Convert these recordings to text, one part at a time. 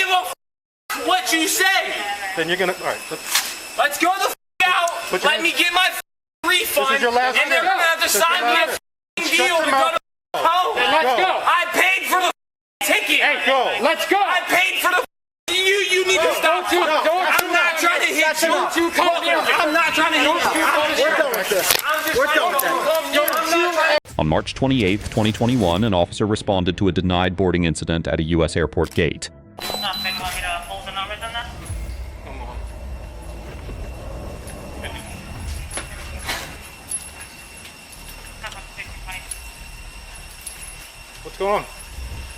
give a what you say. Then you're gonna. All right. Let's go the out. Let me get my refund. This is your last and they're gonna have to sign me a deal to go to home. Let's go. I paid for the ticket. Hey, go. Let's go. I paid for the. You need to stop. I'm not trying to hit you. I'm not trying to hit you. We're done with this. We're done with that. On March 28, 2021, an officer responded to a denied boarding incident at a U.S. airport gate. What's going on?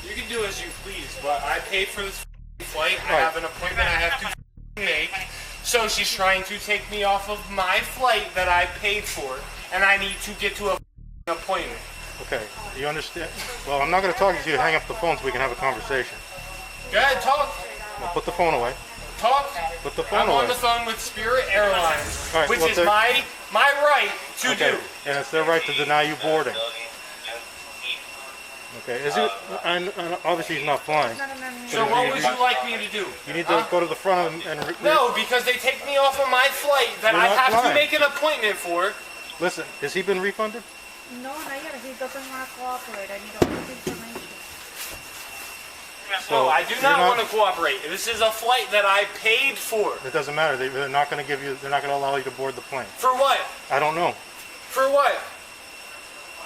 You can do as you please, but I paid for this flight. I have an appointment I have to make. So she's trying to take me off of my flight that I paid for, and I need to get to a appointment. Okay, you understand? Well, I'm not going to talk to you. Hang up the phone so we can have a conversation. Go ahead, talk. Well, put the phone away. Talk. Put the phone I'm away. on the phone with Spirit Airlines, All right, which well, is my right to do. And it's their right to deny you boarding. Okay, is it? And obviously he's not flying. So what would you like me to do? You need to go to the front and no, because they take me off of my flight that I have to make an appointment for. Listen, has he been refunded? No, not yet. He doesn't want to cooperate. I need all this information. So I do not want to cooperate. This is a flight that I paid for. It doesn't matter. They're not going to give you. They're not going to allow you to board the plane. For what? I don't know. For what?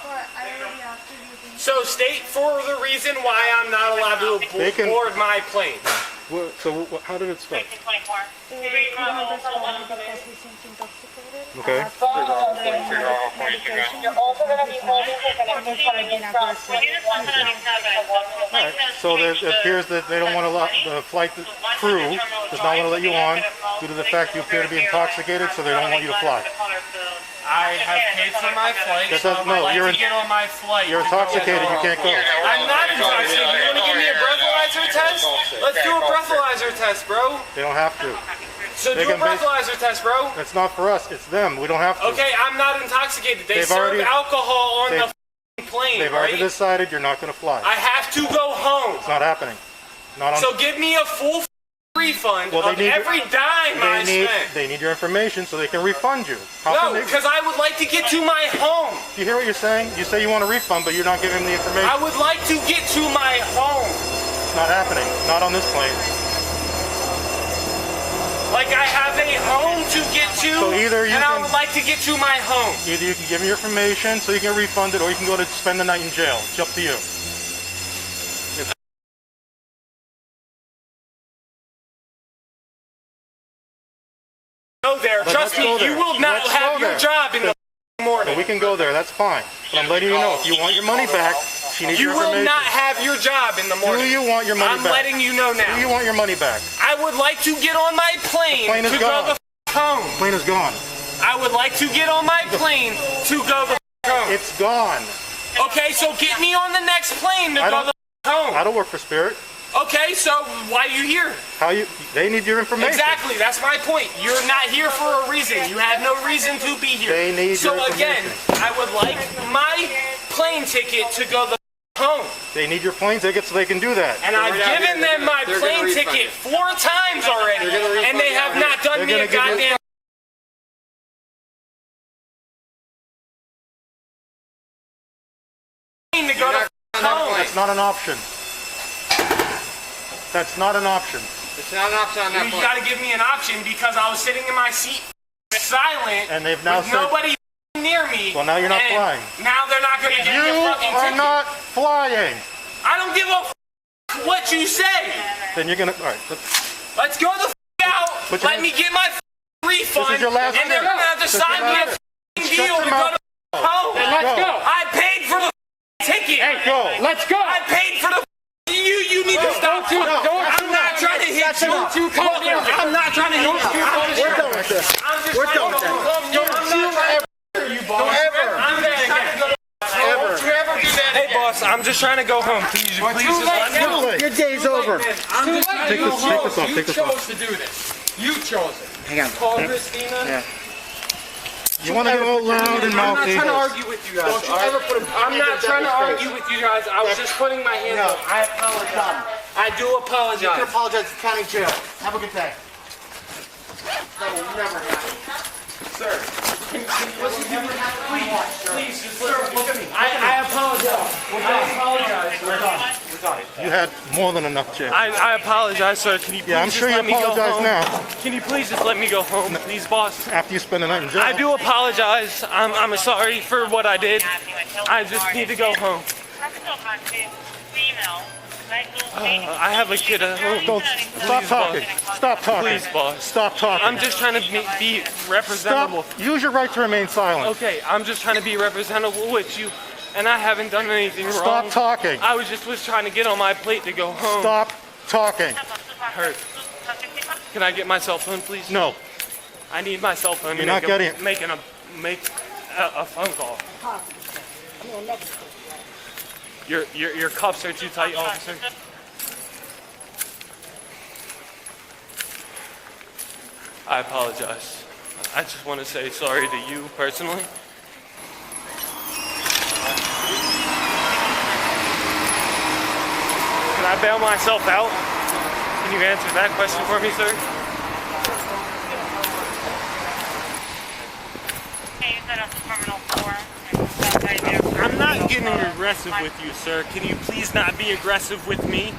But I already asked you. So state for the reason why I'm not allowed to board my plane. So how did it start? They couldn't understand me because he seems intoxicated. Okay. You're also going to be holding Alright, so it appears that they don't want to allow the flight crew does not want to let you on due to the fact you appear to be intoxicated, so they don't want you to fly. I have paid for my flight, so I would like to get on my flight. You're intoxicated, you can't go. I'm not intoxicated. You want to give me a breathalyzer test? Let's do a breathalyzer test, bro. They don't have to. So do a breathalyzer test, bro. It's not for us, it's them. We don't have to. Okay, I'm not intoxicated. They serve alcohol on the plane, They've already decided you're not going to fly. I have to go home. It's not happening. So give me a full refund of every dime I spent. They need your information so they can refund you. No, because I would like to get to my home. You hear what you're saying? You say you want a refund, but you're not giving them the information. I would like to get to my home. It's not happening. Not on this plane. Like I have a home to get to, and I would like to get to my home. Either you can give me your information so you can refund it, or you can go to spend the night in jail. It's up to you. Go there. Trust me, you will not have your job in the morning. We can go there. That's fine. But I'm letting you know, if you want your money back, she needs your information. You will not have your job in the morning. Do you want your money back? I'm letting you know now. Do you want your money back? I would like to get on my plane to go the home. The plane is gone. I would like to get on my plane to go the home. It's gone. Okay, so get me on the next plane to go the home. I don't work for Spirit. Okay, so why are you here? They need your information. Exactly, that's my point. You're not here for a reason. You have no reason to be here. They need your information. So again, I would like my plane ticket to go the home. They need your plane ticket so they can do that. And I've given them my plane ticket 4 times already, and they have not done me a goddamn to go to home. That's not an option. That's not an option. It's not an option on that point. You gotta give me an option because I was sitting in my seat silent and they've now with nobody near me. Well, now you're not flying. Now they're not gonna give me a fucking ticket. You are not flying. I don't give a what you say. Then you're gonna, alright. Let's go the out. Let me get my refund. This is your last and they're gonna have to sign me a deal to go to home. Let's go. I paid for the ticket. Hey, go. Let's go. I paid for the you need to stop. I'm not trying to hit you. I'm not trying to hit you. We're done with this. We're done with that. Don't you boss. I'm Don't you ever do that. Hey boss, I'm just trying to go home. Please just let me know. Your day's over. I'm just trying to go home. Take this off. You chose to do this. You chose it. Hang on. Call Christina. Yeah. You want to get all loud and mouthy? I'm not trying to argue with you guys. I'm not trying to argue with you guys. I was just putting my hands up. I apologize. I do You apologize. can apologize to county jail. Have a good day. That will never happen. Sir, please, just look at me. I apologize. I apologize. We're done. You had more than enough jail. I apologize, sir. Can you please Yeah, I'm just sure you let me go apologize home? now. Can you please just let me go home, please, boss? After you spend the night in jail. I do apologize. I'm sorry for what I did. I just need to go home. I have a kid at home. Don't stop Please, talking. boss. Stop talking. Please, boss. Stop talking. I'm just trying to be representable. Stop. Use your right to remain silent. Okay, I'm just trying to be representable with you, and I haven't done anything wrong. Stop talking. I was trying to get on my plate to go home. Stop talking. Hurt. Can I get my cell phone, please? No. I need my cell phone. You're not getting it. Make a phone call. Your cuffs are too tight, officer. I apologize. I just want to say sorry to you personally. Can I bail myself out? Can you answer that question for me, sir? I'm not getting aggressive with you, sir. Can you please not be aggressive with me?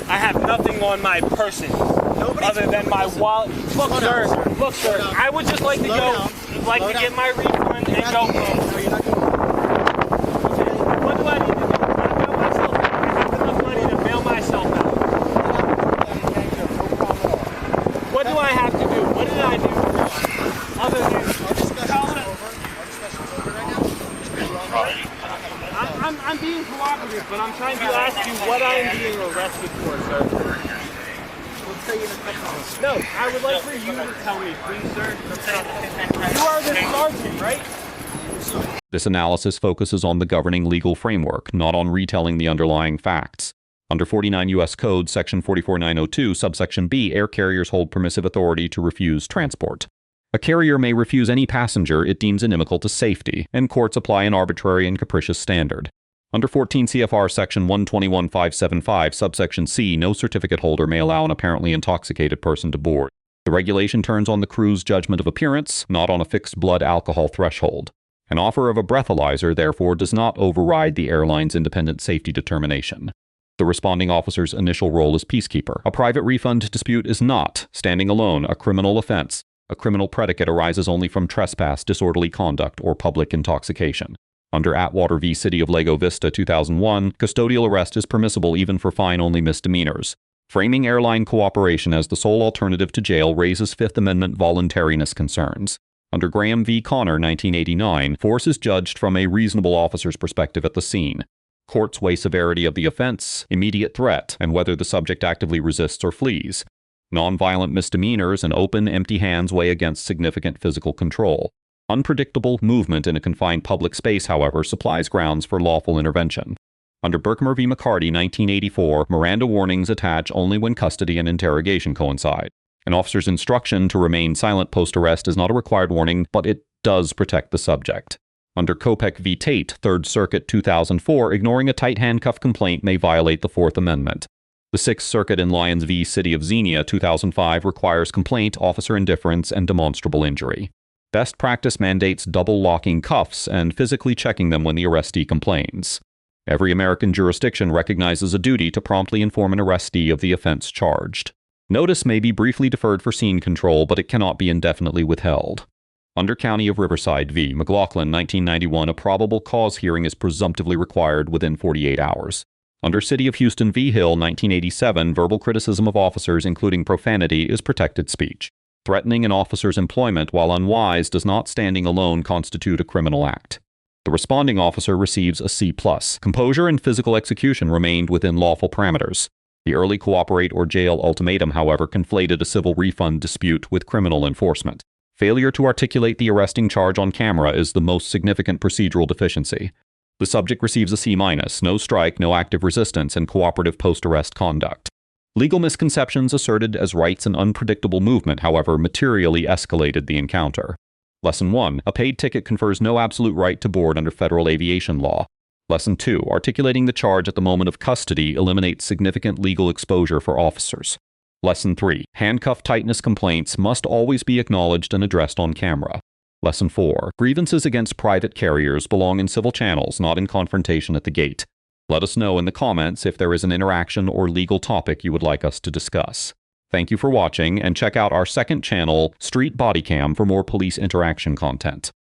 I have nothing on my person other than my wallet. Look, sir. I would just like to get my refund and go home. What do I need to do? I bail myself out. I have enough money to bail myself out. What do I have to do? What did I do? Other than I'm being cooperative, but I'm trying to ask you what I'm being arrested for, sir. No, I would like for you to tell me, please, sir. You are the sergeant, right? This analysis focuses on the governing legal framework, not on retelling the underlying facts. Under 49 U.S. Code, Section 44902, subsection B, air carriers hold permissive authority to refuse transport. A carrier may refuse any passenger it deems inimical to safety, and courts apply an arbitrary and capricious standard. Under 14 C.F.R. Section 121.575, subsection C, no certificate holder may allow an apparently intoxicated person to board. The regulation turns on the crew's judgment of appearance, not on a fixed blood alcohol threshold. An offer of a breathalyzer, therefore, does not override the airline's independent safety determination. The responding officer's initial role is peacekeeper. A private refund dispute is not, standing alone, a criminal offense. A criminal predicate arises only from trespass, disorderly conduct, or public intoxication. Under Atwater v. City of Lago Vista 2001, custodial arrest is permissible even for fine-only misdemeanors. Framing airline cooperation as the sole alternative to jail raises Fifth Amendment voluntariness concerns. Under Graham v. Connor 1989, force is judged from a reasonable officer's perspective at the scene. Courts weigh severity of the offense, immediate threat, and whether the subject actively resists or flees. Nonviolent misdemeanors and open, empty hands weigh against significant physical control. Unpredictable movement in a confined public space, however, supplies grounds for lawful intervention. Under Berkmer v. McCarty 1984, Miranda warnings attach only when custody and interrogation coincide. An officer's instruction to remain silent post-arrest is not a required warning, but it does protect the subject. Under Kopec v. Tate, 3rd Circuit 2004, ignoring a tight handcuff complaint may violate the Fourth Amendment. The Sixth Circuit in Lyons v. City of Xenia 2005 requires complaint, officer indifference, and demonstrable injury. Best practice mandates double locking cuffs and physically checking them when the arrestee complains. Every American jurisdiction recognizes a duty to promptly inform an arrestee of the offense charged. Notice may be briefly deferred for scene control, but it cannot be indefinitely withheld. Under County of Riverside v. McLaughlin 1991, a probable cause hearing is presumptively required within 48 hours. Under City of Houston v. Hill 1987, verbal criticism of officers, including profanity, is protected speech. Threatening an officer's employment while unwise does not standing alone constitute a criminal act. The responding officer receives a C+. Composure and physical execution remained within lawful parameters. The early cooperate or jail ultimatum, however, conflated a civil refund dispute with criminal enforcement. Failure to articulate the arresting charge on camera is the most significant procedural deficiency. The subject receives a C-, no strike, no active resistance, and cooperative post-arrest conduct. Legal misconceptions asserted as rights and unpredictable movement, however, materially escalated the encounter. Lesson 1. A paid ticket confers no absolute right to board under federal aviation law. Lesson 2. Articulating the charge at the moment of custody eliminates significant legal exposure for officers. Lesson 3. Handcuff-tightness complaints must always be acknowledged and addressed on camera. Lesson 4. Grievances against private carriers belong in civil channels, not in confrontation at the gate. Let us know in the comments if there is an interaction or legal topic you would like us to discuss. Thank you for watching, and check out our second channel, Street Bodycam, for more police interaction content.